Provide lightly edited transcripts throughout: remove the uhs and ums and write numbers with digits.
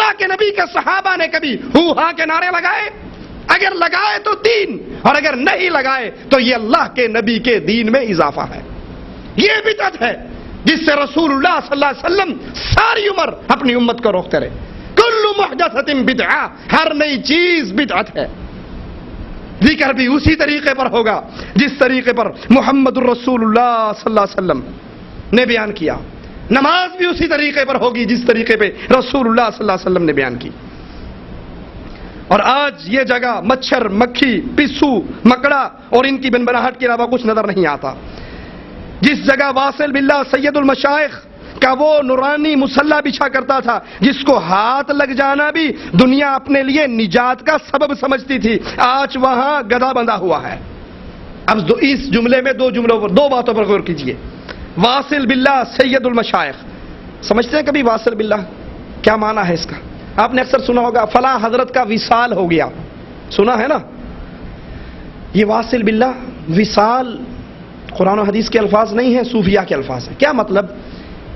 اللہ کے نبی کے صحابہ نے کبھی ہو ہاں کے نعرے لگائے؟ اگر لگائے تو دین، اور اگر نہیں لگائے تو یہ اللہ کے نبی کے دین میں اضافہ ہے. یہ بدعت ہے جس سے رسول اللہ صلی اللہ علیہ وسلم ساری عمر اپنی امت کو روکتے رہے. کل محدثۃ بدعہ، ہر نئی چیز بدعت ہے. ذکر بھی اسی طریقے پر ہوگا جس طریقے پر محمد الرسول اللہ صلی اللہ علیہ وسلم نے بیان کیا. نماز بھی اسی طریقے پر ہوگی جس طریقے پہ رسول اللہ صلی اللہ علیہ وسلم نے بیان کی. اور آج یہ جگہ مچھر، مکھی، پسو، مکڑا اور ان کی بنبناہٹ کے علاوہ کچھ نظر نہیں آتا. جس جگہ واصل باللہ سید المشائخ کا وہ نورانی مصلی بچھا کرتا تھا جس کو ہاتھ لگ جانا بھی دنیا اپنے لیے نجات کا سبب سمجھتی تھی، آج وہاں گدھا بندھا ہوا ہے. اب اس جملے میں دو باتوں پر غور کیجئے. واصل باللہ سید المشائخ، سمجھتے ہیں کبھی واصل باللہ کیا معنی ہے اس کا؟ آپ نے اکثر سنا ہوگا فلاں حضرت کا وصال ہو گیا، سنا ہے نا؟ یہ واصل باللہ، وصال قرآن و حدیث کے الفاظ نہیں ہیں، صوفیہ کے الفاظ ہیں. کیا مطلب؟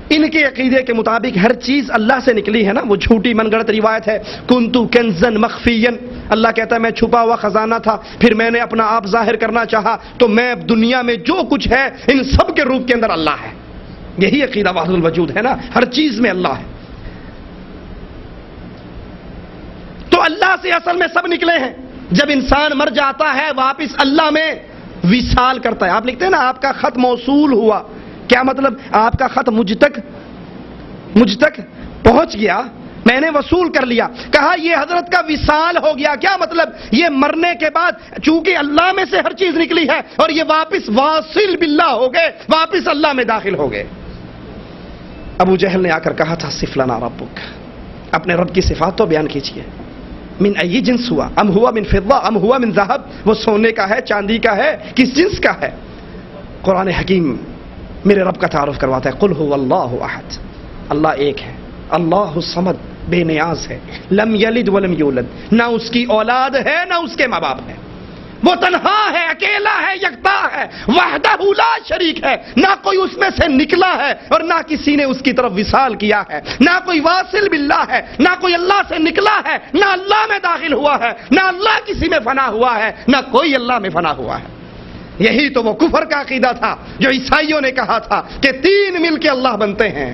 ان کے عقیدے کے مطابق ہر چیز اللہ سے نکلی ہے نا. وہ جھوٹی من گڑت روایت ہے کنتو کنزن مخفین، اللہ کہتا ہے میں چھپا ہوا خزانہ تھا، پھر میں نے اپنا آپ ظاہر کرنا چاہا تو میں دنیا میں جو کچھ ہے ان سب کے روپ کے اندر اللہ ہے. یہی عقیدہ وحدت الوجود ہے نا، ہر چیز میں اللہ ہے. تو اللہ سے اصل میں سب نکلے ہیں. جب انسان مر جاتا ہے واپس اللہ میں وصال کرتا ہے. آپ لکھتے ہیں نا آپ کا خط موصول ہوا، کیا مطلب؟ آپ کا خط مجھ تک پہنچ گیا، میں نے وصول کر لیا. کہا یہ حضرت کا وصال ہو گیا، کیا مطلب؟ یہ مرنے کے بعد چونکہ اللہ میں سے ہر چیز نکلی ہے اور یہ واپس واصل باللہ ہو گئے، واپس اللہ میں داخل ہو گئے. ابو جہل نے آ کر کہا تھا صف لنا ربک، اپنے رب کی صفات تو بیان کیجئے. من ای جنس ہوا، ام ہوا من فضہ ام ہوا من ذہب، وہ سونے کا ہے، چاندی کا ہے، کس جنس کا ہے؟ قرآن حکیم میرے رب کا تعارف کرواتا ہے. قل هو اللہ احد، اللہ ایک ہے. اللہ الصمد، بے نیاز ہے. لم یلد ولم یولد، نہ اس کی اولاد ہے نہ اس کے ماں باپ ہے. وہ تنہا ہے، اکیلا ہے، یکتا ہے، وحدہ لا شریک ہے. نہ کوئی اس میں سے نکلا ہے اور نہ کسی نے اس کی طرف وصال کیا ہے. نہ کوئی واصل باللہ ہے، نہ کوئی اللہ سے نکلا ہے، نہ اللہ میں داخل ہوا ہے، نہ اللہ کسی میں فنا ہوا ہے، نہ کوئی اللہ میں فنا ہوا ہے. یہی تو وہ کفر کا عقیدہ تھا جو عیسائیوں نے کہا تھا کہ تین مل کے اللہ بنتے ہیں.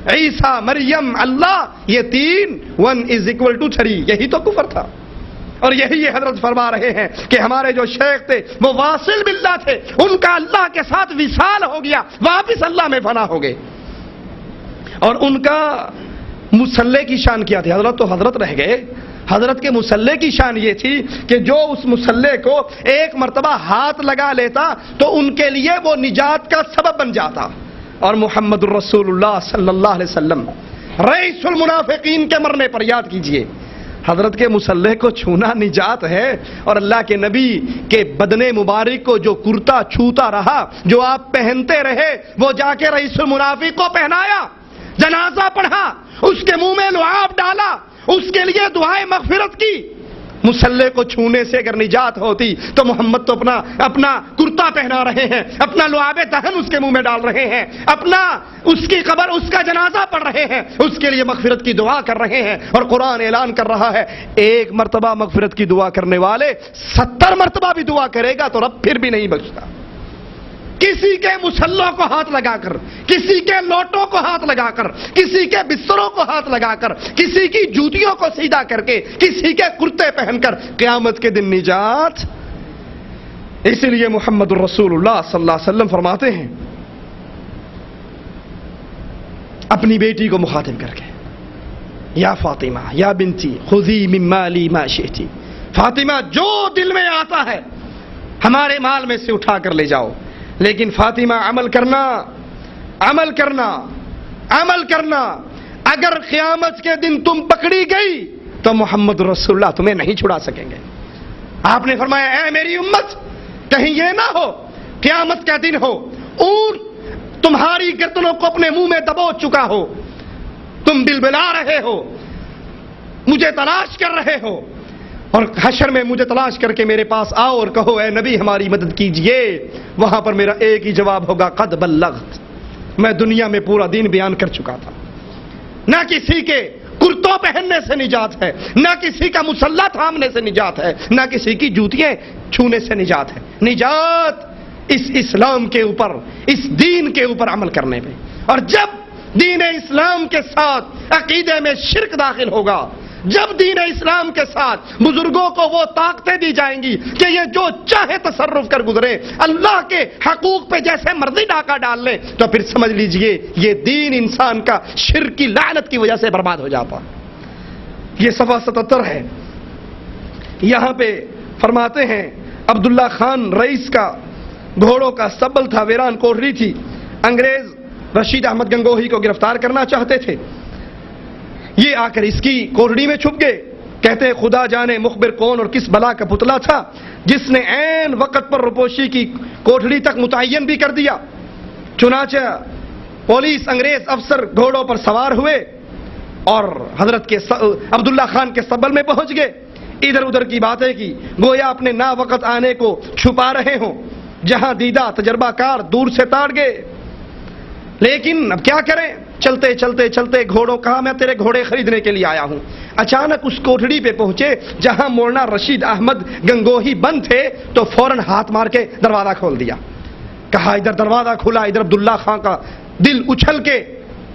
عیسیٰ، مریم، اللہ، یہ تین 1=3. یہی تو کفر تھا. اور یہی یہ حضرت فرما رہے ہیں کہ ہمارے جو شیخ تھے وہ واصل باللہ تھے، ان کا اللہ کے ساتھ وصال ہو گیا، واپس اللہ میں فنا ہو گئے. اور ان کا مصلی کی شان کیا تھی؟ حضرت تو حضرت رہ گئے. حضرت کے مصلی کی شان یہ تھی کہ جو اس مصلی کو ایک مرتبہ ہاتھ لگا لیتا تو ان کے لیے وہ نجات کا سبب بن جاتا. اور محمد الرسول اللہ صلی اللہ علیہ وسلم رئیس المنافقین کے مرنے پر یاد کیجئے، حضرت کے مصلی کو چھونا نجات ہے. اور اللہ کے نبی کے بدن مبارک کو جو کرتا چھوتا رہا، جو آپ پہنتے رہے، وہ جا کے رئیس المنافق کو پہنایا، جنازہ پڑھا، اس کے منہ میں لعاب ڈالا، اس کے لیے دعائے مغفرت کی. مصلی کو چھونے سے اگر نجات ہوتی تو محمد تو اپنا کرتا پہنا رہے ہیں، اپنا لعاب دہن اس کے منہ میں ڈال رہے ہیں، اپنا اس کی قبر، اس کا جنازہ پڑھ رہے ہیں، اس کے لیے مغفرت کی دعا کر رہے ہیں. اور قرآن اعلان کر رہا ہے ایک مرتبہ مغفرت کی دعا کرنے والے 70 مرتبہ بھی دعا کرے گا تو رب پھر بھی نہیں بخشتا. کسی کے مصلوں کو ہاتھ لگا کر، کسی کے لوٹوں کو ہاتھ لگا کر، کسی کے بستروں کو ہاتھ لگا کر، کسی کی جوتیوں کو سیدھا کر کے، کسی کے کرتے پہن کر قیامت کے دن نجات. اسی لیے محمد الرسول اللہ صلی اللہ علیہ وسلم فرماتے ہیں اپنی بیٹی کو مخاطب کر کے، یا فاطمہ یا بنتی خذی من مالی ما شئتی، فاطمہ جو دل میں آتا ہے ہمارے مال میں سے اٹھا کر لے جاؤ، لیکن فاطمہ عمل کرنا، عمل کرنا، عمل کرنا. اگر قیامت کے دن تم پکڑی گئی تو محمد رسول اللہ تمہیں نہیں چھڑا سکیں گے. آپ نے فرمایا اے میری امت، کہیں یہ نہ ہو قیامت کا دن ہو، اونٹ تمہاری گردنوں کو اپنے منہ میں دبو چکا ہو، تم بلبلا رہے ہو، مجھے تلاش کر رہے ہو، اور حشر میں مجھے تلاش کر کے میرے پاس آؤ اور کہو اے نبی ہماری مدد کیجئے. وہاں پر میرا ایک ہی جواب ہوگا قد بلغت، میں دنیا میں پورا دین بیان کر چکا تھا. نہ کسی کے کرتوں پہننے سے نجات ہے، نہ کسی کا مسلح تھامنے سے نجات ہے، نہ کسی کی جوتیاں چھونے سے نجات ہے۔ نجات اس اسلام کے اوپر، اس دین کے اوپر عمل کرنے میں۔ اور جب دین اسلام کے ساتھ عقیدے میں شرک داخل ہوگا، جب دین اسلام کے ساتھ بزرگوں کو وہ طاقتیں دی جائیں گی کہ یہ جو چاہے تصرف کر گزرے، اللہ کے حقوق پہ جیسے مرضی ڈاکہ ڈال لیں، تو پھر سمجھ لیجئے یہ دین انسان کا شرک کی لعنت کی وجہ سے برباد ہو جاتا۔ یہ صفحہ 77 ہے۔ یہاں پہ فرماتے ہیں عبداللہ خان رئیس کا گھوڑوں کا سبل تھا، ویران کوٹڑی تھی، انگریز رشید احمد گنگوہی کو گرفتار کرنا چاہتے تھے، یہ آ کر اس کی کوٹڑی میں چھپ گئے۔ کہتے خدا جانے مخبر کون اور کس بلا کا پتلا تھا جس نے عین وقت پر روپوشی کی کوٹڑی تک متعین بھی کر دیا۔ چنانچہ پولیس انگریز افسر گھوڑوں پر سوار ہوئے اور حضرت کے عبداللہ خان کے سبل میں پہنچ گئے، ادھر ادھر کی باتیں کی، گویا اپنے نا وقت آنے کو چھپا رہے ہوں۔ جہاں دیدہ تجربہ کار دور سے تاڑ گئے، لیکن اب کیا کریں، چلتے چلتے چلتے گھوڑوں کہا میں تیرے گھوڑے خریدنے کے لیے آیا ہوں۔ اچانک اس کوٹڑی پہ پہنچے جہاں مولانا رشید احمد گنگوہی بند تھے تو فوراً ہاتھ مار کے دروازہ کھول دیا۔ کہا ادھر دروازہ کھلا، ادھر عبداللہ خان کا دل اچھل کے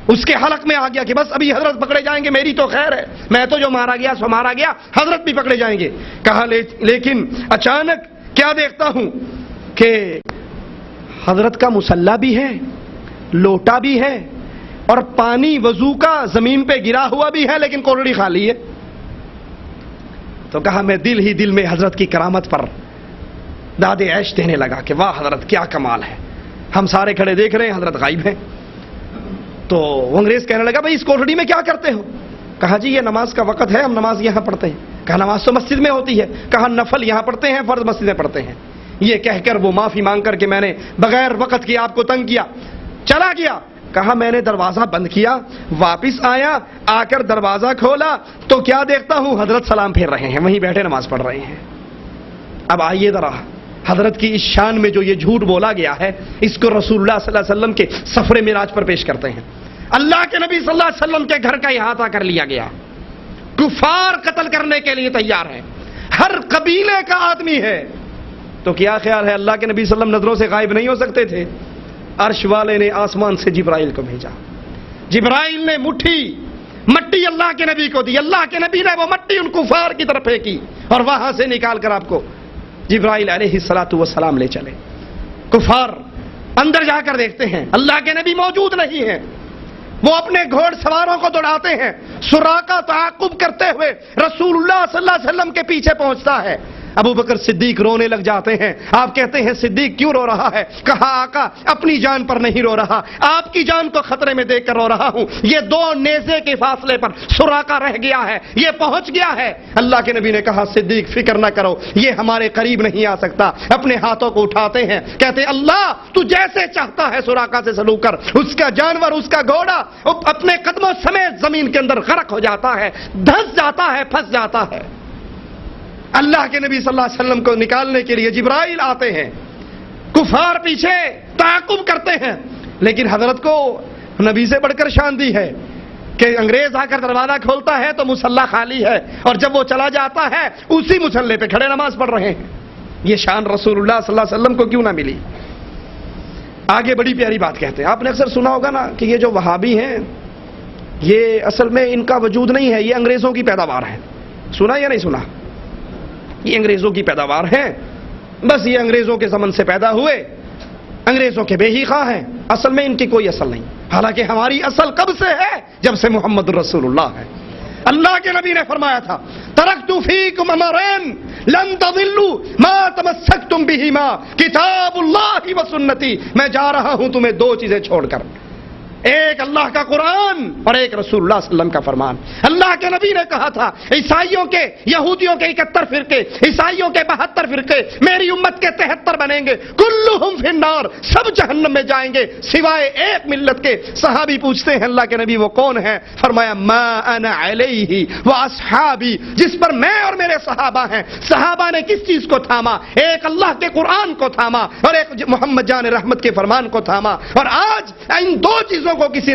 اس کے حلق میں آ گیا کہ بس ابھی حضرت پکڑے جائیں گے، میری تو خیر ہے، میں تو جو مارا گیا سو مارا گیا، حضرت بھی پکڑے جائیں گے۔ کہا لیکن اچانک کیا دیکھتا ہوں کہ حضرت کا مسلح بھی ہے، لوٹا بھی ہے، اور پانی وضو کا زمین پہ گرا ہوا بھی ہے، لیکن کوٹڑی خالی ہے۔ تو کہا میں دل ہی دل میں حضرت کی کرامت پر داد عیش دینے لگا کہ واہ حضرت کیا کمال ہے، ہم سارے کھڑے دیکھ رہے ہیں، حضرت غائب ہیں۔ تو وہ انگریز کہنے لگا بھائی اس کوٹڑی میں کیا کرتے ہو؟ کہا جی یہ نماز کا وقت ہے، ہم نماز یہاں پڑھتے ہیں۔ کہا نماز تو مسجد میں ہوتی ہے۔ کہا نفل یہاں پڑھتے ہیں، فرض مسجد میں پڑھتے ہیں۔ یہ کہہ کر وہ معافی مانگ کر کہ میں نے بغیر وقت کی آپ کو تنگ کیا، چلا گیا۔ کہا میں نے دروازہ بند کیا، واپس آیا، آ کر دروازہ کھولا تو کیا دیکھتا ہوں حضرت سلام پھیر رہے ہیں، وہیں بیٹھے نماز پڑھ رہے ہیں۔ اب آئیے ذرا حضرت کی اس شان میں جو یہ جھوٹ بولا گیا ہے، اس کو رسول اللہ صلی اللہ علیہ وسلم کے سفر معراج پر پیش کرتے ہیں۔ اللہ کے نبی صلی اللہ علیہ وسلم کے گھر کا احاطہ کر لیا گیا، کفار قتل کرنے کے لیے تیار ہے، ہر قبیلے کا آدمی ہے۔ تو کیا خیال ہے اللہ کے نبی صلی اللہ علیہ وسلم نظروں سے غائب نہیں ہو سکتے تھے؟ عرش والے نے آسمان سے جبرائیل کو بھیجا، جبرائیل نے مٹی اللہ کے نبی کو دی، اللہ کے نبی نے وہ مٹی ان کفار کی طرف پھینکی اور وہاں سے نکال کر آپ کو جبرائیل علیہ السلام لے چلے۔ کفار اندر جا کر دیکھتے ہیں اللہ کے نبی موجود نہیں ہیں، وہ اپنے گھوڑ سواروں کو دوڑاتے ہیں، سراقہ تعاقب کرتے ہوئے رسول اللہ صلی اللہ علیہ وسلم کے پیچھے پہنچتا ہے۔ ابو بکر صدیق رونے لگ جاتے ہیں۔ آپ کہتے ہیں صدیق کیوں رو رہا ہے؟ کہا آقا اپنی جان پر نہیں رو رہا، آپ کی جان کو خطرے میں دیکھ کر رو رہا ہوں۔ یہ 2 نیزے کے فاصلے پر سراقہ رہ گیا ہے، یہ پہنچ گیا ہے۔ اللہ کے نبی نے کہا صدیق فکر نہ کرو، یہ ہمارے قریب نہیں آ سکتا۔ اپنے ہاتھوں کو اٹھاتے ہیں، کہتے اللہ تو جیسے چاہتا ہے سراقہ سے سلوک کر۔ اس کا جانور، اس کا گھوڑا اپنے قدموں سمیت زمین کے اندر غرق ہو جاتا ہے، دھنس جاتا ہے، پھنس جاتا ہے۔ اللہ کے نبی صلی اللہ علیہ وسلم کو نکالنے کے لیے جبرائیل آتے ہیں، کفار پیچھے تعاقب کرتے ہیں، لیکن حضرت کو نبی سے بڑھ کر شان دی ہے کہ انگریز آ کر دروازہ کھولتا ہے تو مسلح خالی ہے، اور جب وہ چلا جاتا ہے اسی مسلح پہ کھڑے نماز پڑھ رہے ہیں۔ یہ شان رسول اللہ صلی اللہ علیہ وسلم کو کیوں نہ ملی؟ آگے بڑی پیاری بات کہتے ہیں، آپ نے اکثر سنا ہوگا نا کہ یہ جو وہابی ہیں یہ اصل میں ان کا وجود نہیں ہے، یہ انگریزوں کی پیداوار ہے۔ سنا یا نہیں سنا؟ یہ انگریزوں کی پیداوار ہیں، بس یہ انگریزوں کے زمن سے پیدا ہوئے، انگریزوں کے بے ہی خواہ ہیں، اصل میں ان کی کوئی اصل نہیں۔ حالانکہ ہماری اصل کب سے ہے؟ جب سے محمد رسول اللہ ہے۔ اللہ کے نبی نے فرمایا تھا ترکت فیکم امرین لن تضلوا ما تمسکتم بہما کتاب اللہ و سنتی۔ میں جا رہا ہوں تمہیں 2 چیزیں چھوڑ کر، ایک اللہ کا قرآن اور ایک رسول اللہ صلی اللہ علیہ وسلم کا فرمان۔ اللہ کے نبی نے کہا تھا عیسائیوں کے، یہودیوں کے 71 فرقے، عیسائیوں کے 72 فرقے، میری امت کے 73 بنیں گے، کلہم فی النار، سب جہنم میں جائیں گے سوائے ایک ملت کے۔ صحابی پوچھتے ہیں اللہ کے نبی وہ کون ہے؟ فرمایا ما انا علیہ واصحابی، جس پر میں اور میرے صحابہ ہیں۔ صحابہ نے کس چیز کو تھاما؟ ایک اللہ کے قرآن کو تھاما اور ایک محمد جان رحمت کے فرمان کو تھاما، اور آج ان 2 چیزوں کو کسی نے